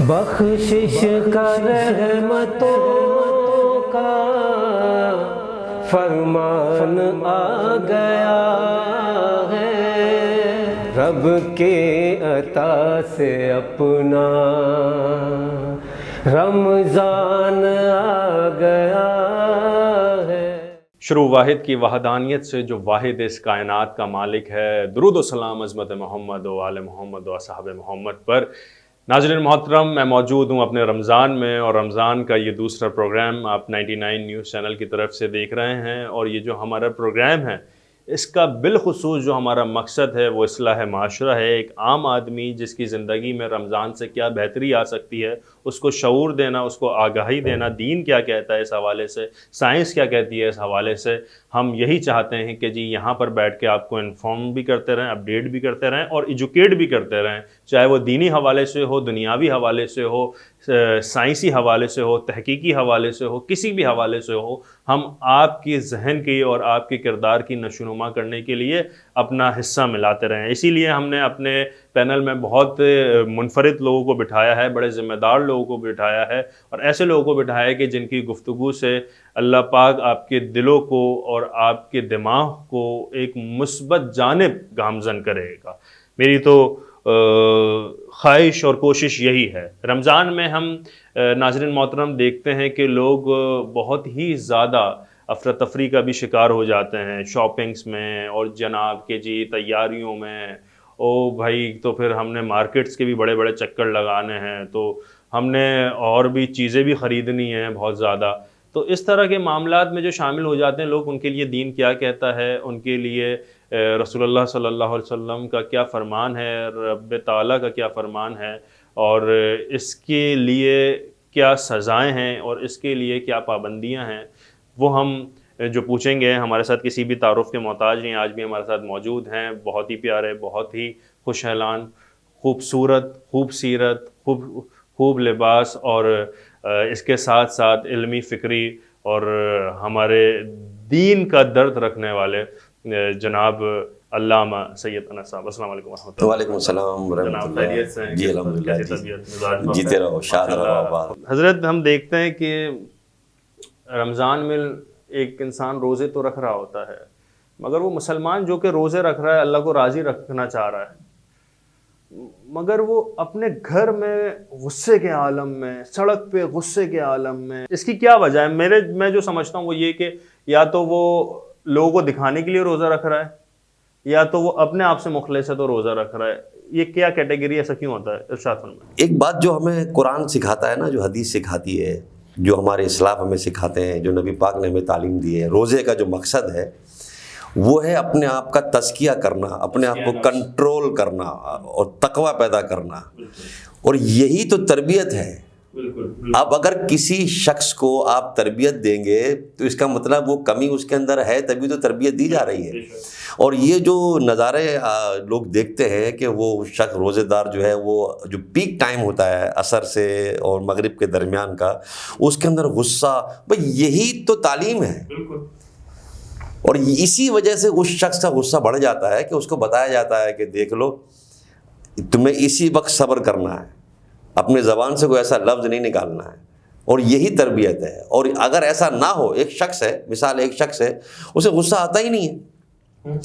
بخشش کا رحمتوں کا فرمان آ گیا ہے، رب کے عطا سے اپنا رمضان آ گیا ہے۔ شروع واحد کی وحدانیت سے جو واحد اس کائنات کا مالک ہے، درود و سلام عظمت محمد و آل محمد و اصحاب محمد پر۔ ناظرین محترم، میں موجود ہوں اپنے رمضان میں، اور رمضان کا یہ دوسرا پروگرام آپ 99 نیوز چینل کی طرف سے دیکھ رہے ہیں، اور یہ جو ہمارا پروگرام ہے اس کا بالخصوص جو ہمارا مقصد ہے وہ اصلاح معاشرہ ہے۔ ایک عام آدمی جس کی زندگی میں رمضان سے کیا بہتری آ سکتی ہے، اس کو شعور دینا، اس کو آگاہی دینا، دین کیا کہتا ہے اس حوالے سے، سائنس کیا کہتی ہے اس حوالے سے۔ ہم یہی چاہتے ہیں کہ جی یہاں پر بیٹھ کے آپ کو انفارم بھی کرتے رہیں، اپڈیٹ بھی کرتے رہیں، اور ایجوکیٹ بھی کرتے رہیں، چاہے وہ دینی حوالے سے ہو، دنیاوی حوالے سے ہو، سائنسی حوالے سے ہو، تحقیقی حوالے سے ہو، کسی بھی حوالے سے ہو۔ ہم آپ کی ذہن کی اور آپ کے کردار کی نشوونما کرنے کے لیے اپنا حصہ ملاتے رہیں۔ اسی لیے ہم نے اپنے پینل میں بہت منفرد لوگوں کو بٹھایا ہے، بڑے ذمہ دار لوگوں کو بٹھایا ہے، اور ایسے لوگوں کو بٹھایا ہے کہ جن کی گفتگو سے اللہ پاک آپ کے دلوں کو اور آپ کے دماغ کو ایک مثبت جانب گامزن کرے گا۔ میری تو خواہش اور کوشش یہی ہے۔ رمضان میں ہم ناظرین محترم دیکھتے ہیں کہ لوگ بہت ہی زیادہ افراتفری کا بھی شکار ہو جاتے ہیں، شاپنگز میں، اور جناب کے جی تیاریوں میں۔ او بھائی، تو پھر ہم نے مارکیٹس کے بھی بڑے بڑے چکر لگانے ہیں، تو ہم نے اور بھی چیزیں بھی خریدنی ہیں بہت زیادہ۔ تو اس طرح کے معاملات میں جو شامل ہو جاتے ہیں لوگ، ان کے لیے دین کیا کہتا ہے، ان کے لیے رسول اللہ صلی اللہ علیہ وسلم کا کیا فرمان ہے، رب تعالیٰ کا کیا فرمان ہے، اور اس کے لیے کیا سزائیں ہیں اور اس کے لیے کیا پابندیاں ہیں، وہ ہم جو پوچھیں گے۔ ہمارے ساتھ کسی بھی تعارف کے محتاج نہیں، آج بھی ہمارے ساتھ موجود ہیں، بہت ہی پیارے، بہت ہی خوش اعلان، خوبصورت، خوب سیرت، خوب لباس، اور اس کے ساتھ ساتھ علمی، فکری اور ہمارے دین کا درد رکھنے والے جناب علامہ سید انس صاحب۔ السلام علیکم ورحمۃ اللہ۔ وعلیکم السلام ورحمۃ اللہ۔ خیریت سے ہیں؟ جی الحمدللہ، کیسی طبیعت، مزاج؟ جیتے رہو، شاد رہو، آباد۔ حضرت، ہم دیکھتے ہیں کہ رمضان میں ایک انسان روزے تو رکھ رہا ہوتا ہے، مگر وہ مسلمان جو کہ روزے رکھ رہا ہے، اللہ کو راضی رکھنا چاہ رہا ہے، مگر وہ اپنے گھر میں غصے کے عالم میں، سڑک پہ غصے کے عالم میں۔ اس کی کیا وجہ ہے؟ میں جو سمجھتا ہوں وہ یہ کہ یا تو وہ لوگوں کو دکھانے کے لیے روزہ رکھ رہا ہے، یا تو وہ اپنے آپ سے مخلص ہے تو روزہ رکھ رہا ہے۔ یہ کیا کیٹیگری، ایسا کیوں ہوتا ہے؟ ارشاد فرمائیں۔ ایک بات جو ہمیں قرآن سکھاتا ہے نا، جو حدیث سکھاتی ہے، جو ہمارے اسلاف ہمیں سکھاتے ہیں، جو نبی پاک نے ہمیں تعلیم دی ہے، روزے کا جو مقصد ہے وہ ہے اپنے آپ کا تزکیہ کرنا، اپنے آپ کو کنٹرول کرنا اور تقوی پیدا کرنا، اور یہی تو تربیت ہے۔ اب اگر کسی شخص کو آپ تربیت دیں گے تو اس کا مطلب وہ کمی اس کے اندر ہے، تبھی تو تربیت دی جا رہی ہے۔ اور یہ جو نظارے لوگ دیکھتے ہیں کہ وہ شخص روزے دار جو ہے، وہ جو پیک ٹائم ہوتا ہے عصر سے اور مغرب کے درمیان کا، اس کے اندر غصہ، بھئی یہی تو تعلیم ہے۔ اور اسی وجہ سے اس شخص کا غصہ بڑھ جاتا ہے کہ اس کو بتایا جاتا ہے کہ دیکھ لو، تمہیں اسی وقت صبر کرنا ہے، اپنے زبان سے کوئی ایسا لفظ نہیں نکالنا ہے، اور یہی تربیت ہے۔ اور اگر ایسا نہ ہو، ایک شخص ہے، مثال ایک شخص ہے، اسے غصہ آتا ہی نہیں ہے،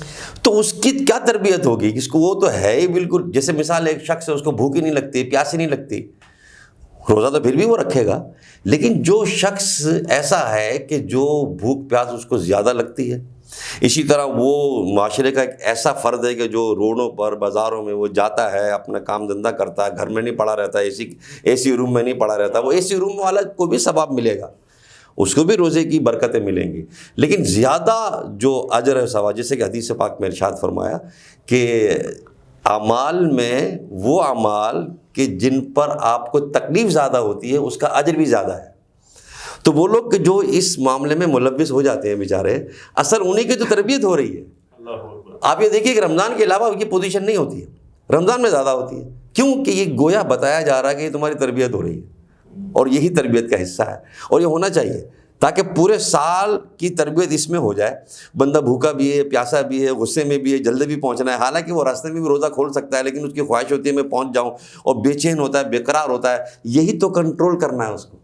تو اس کی کیا تربیت ہوگی؟ اس کو وہ تو ہے ہی بالکل، جیسے مثال ایک شخص ہے، اس کو بھوک ہی نہیں لگتی، پیاس ہی نہیں لگتی، روزہ تو پھر بھی وہ رکھے گا۔ لیکن جو شخص ایسا ہے کہ جو بھوک پیاس اس کو زیادہ لگتی ہے، اسی طرح وہ معاشرے کا ایک ایسا فرد ہے کہ جو روڈوں پر، بازاروں میں وہ جاتا ہے، اپنا کام دھندہ کرتا ہے، گھر میں نہیں پڑا رہتا، اے سی روم میں نہیں پڑا رہتا، وہ اے سی روم والا کو بھی ثواب ملے گا، اس کو بھی روزے کی برکتیں ملیں گی، لیکن زیادہ جو اجر ہے ثواب، جیسے کہ حدیث پاک میں ارشاد فرمایا کہ اعمال میں وہ اعمال کہ جن پر آپ کو تکلیف زیادہ ہوتی ہے، اس کا اجر بھی زیادہ ہے۔ تو وہ لوگ جو اس معاملے میں ملوث ہو جاتے ہیں بیچارے، اصل انہیں کی تو تربیت ہو رہی ہے۔ آپ یہ دیکھیے کہ رمضان کے علاوہ یہ پوزیشن نہیں ہوتی ہے، رمضان میں زیادہ ہوتی ہے، کیوں کہ یہ گویا بتایا جا رہا ہے کہ یہ تمہاری تربیت ہو رہی ہے، اور یہی تربیت کا حصہ ہے، اور یہ ہونا چاہیے، تاکہ پورے سال کی تربیت اس میں ہو جائے. بندہ بھوکا بھی ہے, پیاسا بھی ہے, غصے میں بھی ہے, جلدی بھی پہنچنا ہے, حالانکہ وہ راستے میں بھی روزہ کھول سکتا ہے, لیکن اس کی خواہش ہوتی ہے میں پہنچ جاؤں, اور بے چین ہوتا ہے, بے قرار ہوتا ہے. یہی تو کنٹرول کرنا ہے اس کو,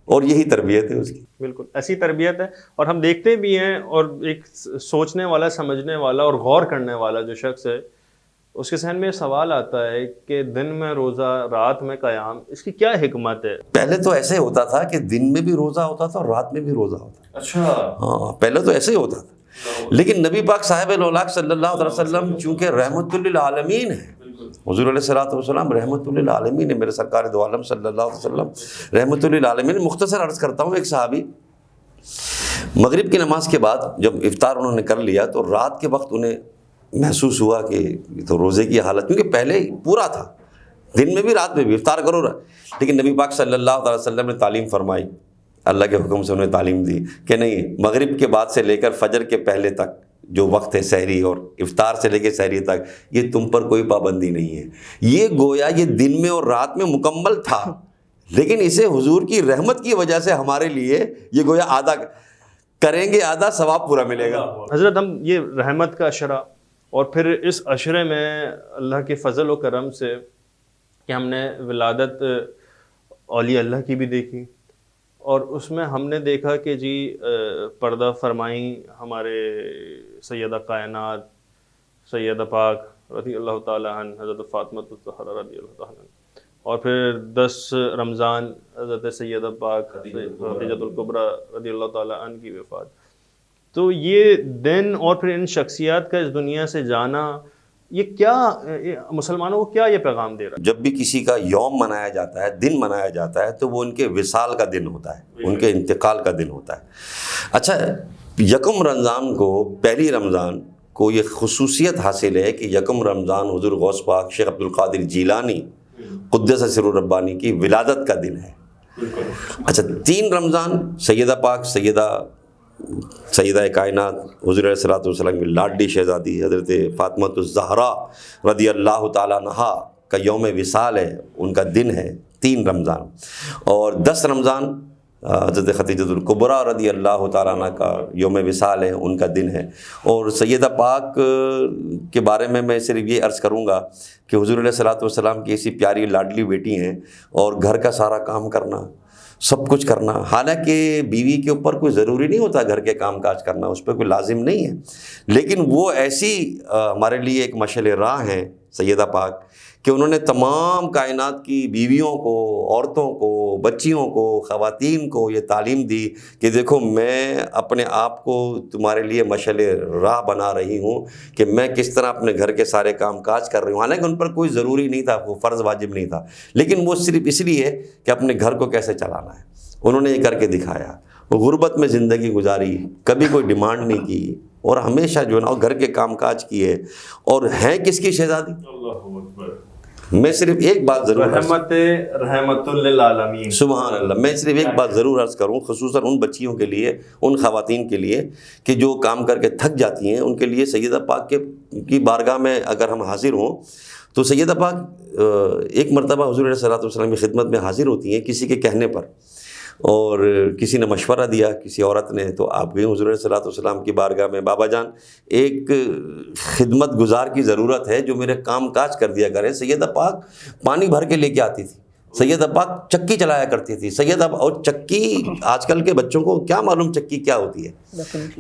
اور یہی تربیت ہے اس کی. بالکل ایسی تربیت ہے. اور ہم دیکھتے بھی ہیں, اور ایک سوچنے والا, سمجھنے والا اور غور کرنے والا جو شخص ہے, اس کے ذہن میں سوال آتا ہے کہ دن میں روزہ, رات میں قیام, اس کی کیا حکمت ہے؟ پہلے تو ایسے ہوتا تھا کہ دن میں بھی روزہ ہوتا تھا اور رات میں بھی روزہ ہوتا تھا. اچھا. ہاں, پہلے تو ایسے ہی ہوتا تھا. لیکن نبی پاک صاحب الاولاق صلی اللہ علیہ وسلم چونکہ رحمت للعالمین ہے, حضور علیہ الصلوۃ والسلام رحمت للعالمین ہے, میرے سرکار دو عالم صلی اللہ علیہ وسلم رحمت للعالمین. مختصر عرض کرتا ہوں, ایک صحابی مغرب کی نماز کے بعد جب افطار انہوں نے کر لیا تو رات کے وقت انہیں محسوس ہوا کہ تو روزے کی حالت, کیونکہ پہلے پورا تھا, دن میں بھی رات میں بھی افطار کرو رہا. لیکن نبی پاک صلی اللہ علیہ وسلم نے تعلیم فرمائی, اللہ کے حکم سے انہیں تعلیم دی کہ نہیں, مغرب کے بعد سے لے کر فجر کے پہلے تک جو وقت ہے سحری, اور افطار سے لے کے سحری تک, یہ تم پر کوئی پابندی نہیں ہے. یہ گویا یہ دن میں اور رات میں مکمل تھا, لیکن اسے حضور کی رحمت کی وجہ سے ہمارے لیے یہ گویا آدھا کریں گے, آدھا ثواب پورا ملے گا. حضرت ہم یہ رحمت کا عشرہ, اور پھر اس عشرے میں اللہ کے فضل و کرم سے کہ ہم نے ولادت اولیاء اللہ کی بھی دیکھی, اور اس میں ہم نے دیکھا کہ جی پردہ فرمائیں ہمارے سیدہ کائنات سیدہ پاک رضی اللہ تعالیٰ عنہ حضرت فاطمہ الزہرا رضی اللہ تعالیٰ عنہ, اور پھر 10 رمضان حضرت سیدہ پاک خدیجہ الکبریٰ رضی اللہ تعالیٰ عنہ کی وفات. تو یہ دن اور پھر ان شخصیات کا اس دنیا سے جانا, یہ کیا مسلمانوں کو کیا یہ پیغام دے رہا ہے؟ جب بھی کسی کا یوم منایا جاتا ہے, دن منایا جاتا ہے, تو وہ ان کے وصال کا دن ہوتا ہے, ان کے انتقال کا دن ہوتا ہے. اچھا, یکم رمضان کو, پہلی رمضان کو یہ خصوصیت حاصل ہے کہ یکم رمضان حضور غوث پاک شیخ عبد القادر جیلانی قدس سر ربانی کی ولادت کا دن ہے. اچھا, 3 رمضان سیدہ پاک سیدہ کائنات حضور علیہ الصلوۃ والسلام کی لاڈلی شہزادی حضرت فاطمہ الزہرا رضی اللہ تعالیٰ عنہا کا یوم وصال ہے, ان کا دن ہے 3 رمضان. اور 10 رمضان حضرت خدیجہ الکبریٰ رضی اللہ تعالیٰ عنہ کا یوم وصال ہے, ان کا دن ہے. اور سیدہ پاک کے بارے میں صرف یہ عرض کروں گا کہ حضور علیہ الصلوۃ والسلام کی ایسی پیاری لاڈلی بیٹی ہیں, اور گھر کا سارا کام کرنا, سب کچھ کرنا. حالانکہ بیوی کے اوپر کوئی ضروری نہیں ہوتا گھر کے کام کاج کرنا, اس پہ کوئی لازم نہیں ہے, لیکن وہ ایسی ہمارے لیے ایک مشعل راہ ہیں سیدہ پاک کہ انہوں نے تمام کائنات کی بیویوں کو, عورتوں کو, بچیوں کو, خواتین کو یہ تعلیم دی کہ دیکھو میں اپنے آپ کو تمہارے لیے مشعل راہ بنا رہی ہوں کہ میں کس طرح اپنے گھر کے سارے کام کاج کر رہی ہوں. حالانکہ ان پر کوئی ضروری نہیں تھا, وہ فرض واجب نہیں تھا, لیکن وہ صرف اس لیے کہ اپنے گھر کو کیسے چلانا ہے انہوں نے یہ کر کے دکھایا. غربت میں زندگی گزاری, کبھی کوئی ڈیمانڈ نہیں کی, اور ہمیشہ جو ہے نا گھر کے کام کاج کیے. اور ہیں کس کی شہزادی؟ میں صرف ایک بات ضرور رحمت للعالمین, سبحان اللہ, میں صرف ایک بات ضرور عرض کروں, خصوصاً ان بچیوں کے لیے, ان خواتین کے لیے کہ جو کام کر کے تھک جاتی ہیں, ان کے لیے سیدہ پاک کی بارگاہ میں اگر ہم حاضر ہوں تو سیدہ پاک ایک مرتبہ حضور علیہ الصلوۃ والسلام کی خدمت میں حاضر ہوتی ہیں کسی کے کہنے پر, اور کسی نے مشورہ دیا کسی عورت نے, تو آپ گئے حضور علیہ الصلوۃ والسلام کی بارگاہ میں, بابا جان ایک خدمت گزار کی ضرورت ہے جو میرے کام کاج کر دیا کرے. سیدہ پاک پانی بھر کے لے کے آتی تھی, سیدہ پاک چکی چلایا کرتی تھی. سیدہ اور چکی, آج کل کے بچوں کو کیا معلوم چکی کیا ہوتی ہے,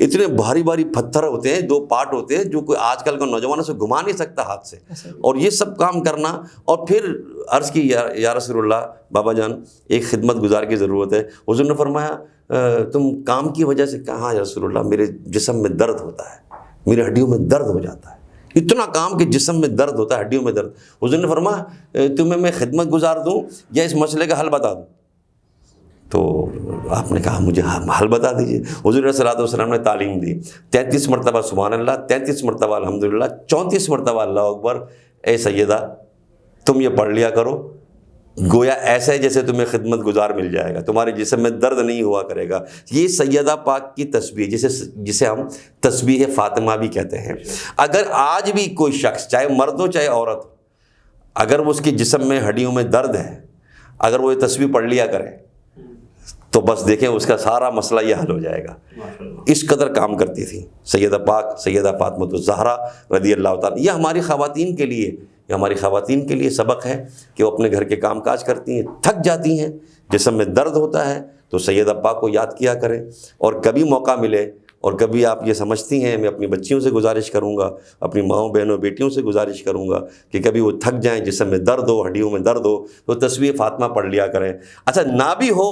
اتنے بھاری بھاری پتھر ہوتے ہیں, 2 پارٹ ہوتے ہیں جو کوئی آج کل کا نوجوانوں سے گھما نہیں سکتا ہاتھ سے, اور یہ سب کام کرنا. اور پھر عرض کی یا رسول اللہ بابا جان ایک خدمت گزار کی ضرورت ہے. حضور نے فرمایا تم کام کی وجہ سے, کہاں یا رسول اللہ میرے جسم میں درد ہوتا ہے, میرے ہڈیوں میں درد ہو جاتا ہے, اتنا کام کہ جسم میں درد ہوتا ہے, ہڈیوں میں درد. حضور نے فرمایا تمہیں میں خدمت گزار دوں یا اس مسئلے کا حل بتا دوں؟ تو آپ نے کہا مجھے حل بتا دیجیے. حضور علیہ الصلوۃ والسلام نے تعلیم دی, 33 مرتبہ سبحان اللہ, 33 مرتبہ الحمدللہ, 34 مرتبہ اللہ اکبر. اے سیدہ تم یہ پڑھ لیا کرو, گویا ایسا ہے جیسے تمہیں خدمت گزار مل جائے گا, تمہارے جسم میں درد نہیں ہوا کرے گا. یہ سیدہ پاک کی تسبیح جسے ہم تسبیح فاطمہ بھی کہتے ہیں. اگر آج بھی کوئی شخص چاہے مرد ہو چاہے عورت, اگر وہ اس کے جسم میں ہڈیوں میں درد ہے, اگر وہ یہ تسبیح پڑھ لیا کرے تو بس دیکھیں اس کا سارا مسئلہ یہ حل ہو جائے گا. اس قدر کام کرتی تھی سیدہ پاک سیدہ فاطمۃ الزہرا رضی اللہ تعالیٰ. یہ ہماری خواتین کے لیے سبق ہے کہ وہ اپنے گھر کے کام کاج کرتی ہیں, تھک جاتی ہیں, جسم میں درد ہوتا ہے, تو سیدہ پاک کو یاد کیا کریں. اور کبھی موقع ملے اور کبھی آپ یہ سمجھتی ہیں, میں اپنی بچیوں سے گزارش کروں گا, اپنی ماؤں بہنوں بیٹیوں سے گزارش کروں گا کہ کبھی وہ تھک جائیں, جسم میں درد ہو, ہڈیوں میں درد ہو, تو تسبیح فاطمہ پڑھ لیا کریں. اچھا نہ بھی ہو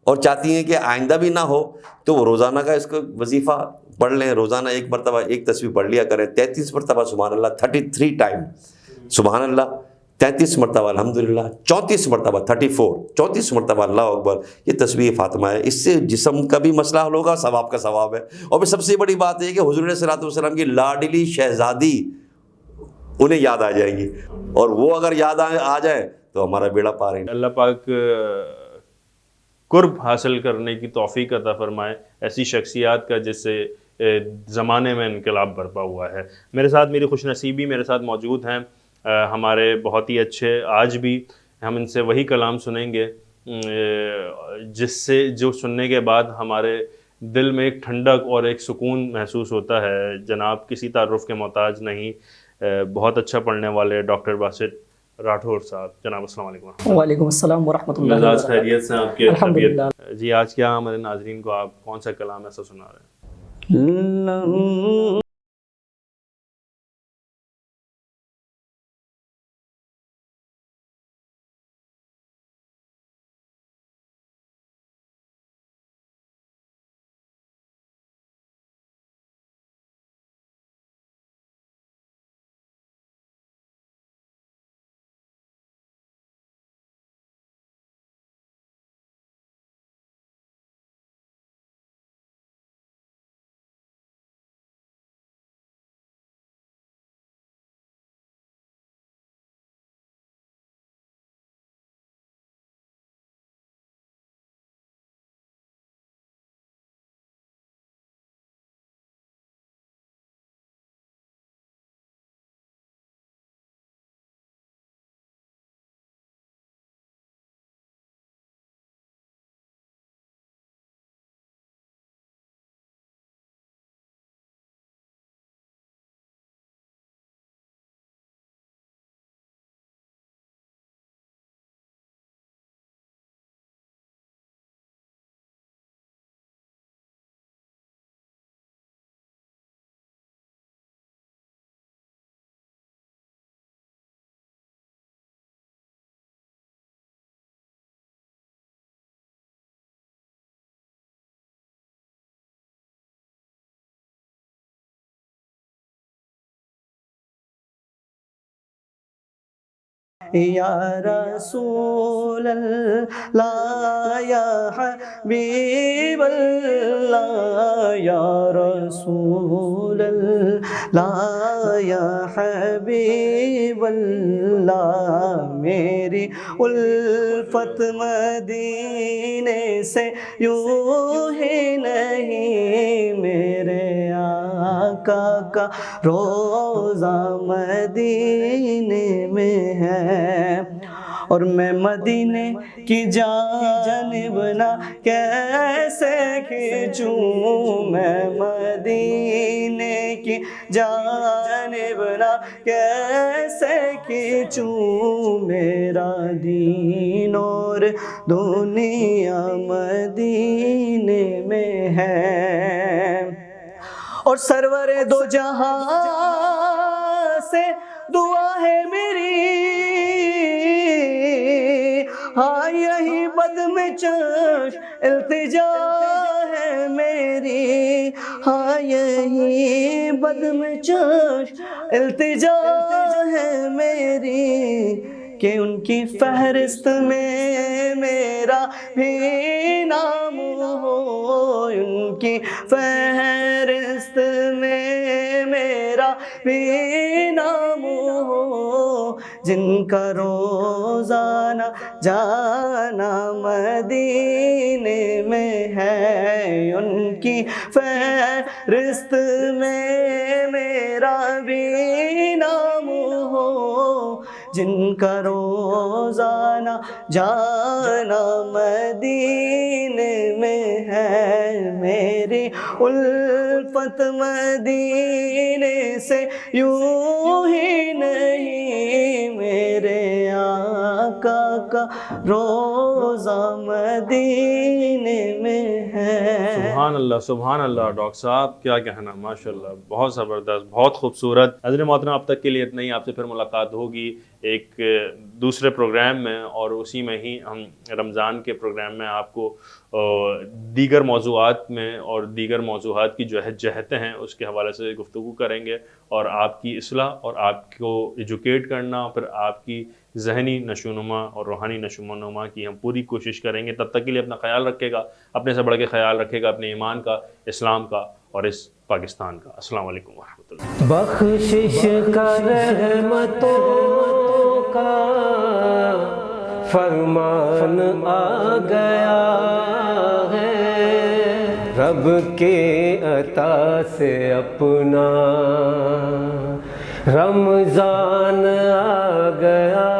اور چاہتی ہیں کہ آئندہ بھی نہ ہو, تو وہ روزانہ کا اس کو وظیفہ پڑھ لیں. روزانہ ایک مرتبہ ایک تسبیح پڑھ لیا کریں. 33 مرتبہ سبحان اللہ, 33 ٹائم سبحان اللہ, 33 مرتبہ الحمدللہ, 34 مرتبہ 34 مرتبہ اللہ اکبر. یہ تسبیح فاطمہ ہے. اس سے جسم کا بھی مسئلہ حل ہوگا, ثواب کا ثواب ہے. اور پھر سب سے بڑی بات ہے کہ حضور علیہ الصلوۃ والسلام کی لاڈلی شہزادی انہیں یاد آ جائیں گی, اور وہ اگر یاد آ جائیں تو ہمارا بیڑا پار ہے. اللہ پاک قرب حاصل کرنے کی توفیق عطا فرمائے ایسی شخصیات کا جس سے زمانے میں انقلاب برپا ہوا ہے. میرے ساتھ میری خوش نصیبی میرے ساتھ موجود ہیں ہمارے بہت ہی اچھے, آج بھی ہم ان سے وہی کلام سنیں گے جو سننے کے بعد ہمارے دل میں ایک ٹھنڈک اور ایک سکون محسوس ہوتا ہے. جناب کسی تعارف کے محتاج نہیں, بہت اچھا پڑھنے والے ڈاکٹر باسط راٹھور صاحب. جناب السلام علیکم. وعلیکم السلام ورحمۃ اللہ مزاج خیریت سے آپ کی الحمدللہ. جی آج کیا ہمارے ناظرین کو آپ کون سا کلام ایسا سنا رہے ہیں؟ یا رسول اللہ یا حبیب اللہ یا رسول اللہ یا حبیب اللہ. میری الفت مدینے سے یوں ہی نہیں, میرے آقا کا روزہ مدینے میں ہے. اور میں مدینے کی جانب نہ کیسے کھینچوں, میں مدینے کی جانب نہ کیسے کھینچوں, میرا دین اور دنیا مدینے میں ہے. اور سرور دو جہاں سے دعا ہے میری, ہاں یہی بدم چشم التجا ہے میری, ہاں یہی بدم چشم التجا ہے میری, کہ ان کی فہرست میں میرا بھی نام ہو, ان کی فہرست میں میرا بھی نام ہو, جن کا روزانہ جانا مدینے میں ہے, ان کی فہرست میں میرا بھی نام ہو, جن کا روزانہ ہمارا جانا مدینے میں ہے، میری الفت مدینے سے یوں ہی نہیں، میرے آقا کا روزہ مدینے میں ہے۔ سبحان اللہ ڈاکٹر صاحب، کیا کہنا، ماشاءاللہ، بہت زبردست، بہت خوبصورت۔ حضرت محترم، اب تک کے لیے اتنا ہی، آپ سے پھر ملاقات ہوگی ایک دوسرے پروگرام میں، اور اسی میں ہی ہم رمضان کے پروگرام میں آپ کو دیگر موضوعات میں اور دیگر موضوعات کی جو جہتیں ہیں اس کے حوالے سے گفتگو کریں گے، اور آپ کی اصلاح اور آپ کو ایجوکیٹ کرنا، پھر آپ کی ذہنی نشوونما اور روحانی نشوونما کی ہم پوری کوشش کریں گے۔ تب تک کے لیے اپنا خیال رکھے گا، اپنے سے بڑھ کے خیال رکھے گا اپنے ایمان کا، اسلام کا اور اس پاکستان کا۔ السلام علیکم ورحمۃ اللہ۔ بخشش کا، رحمتوں کا فرمان آ گیا ہے، رب کے عطا سے اپنا رمضان آ گیا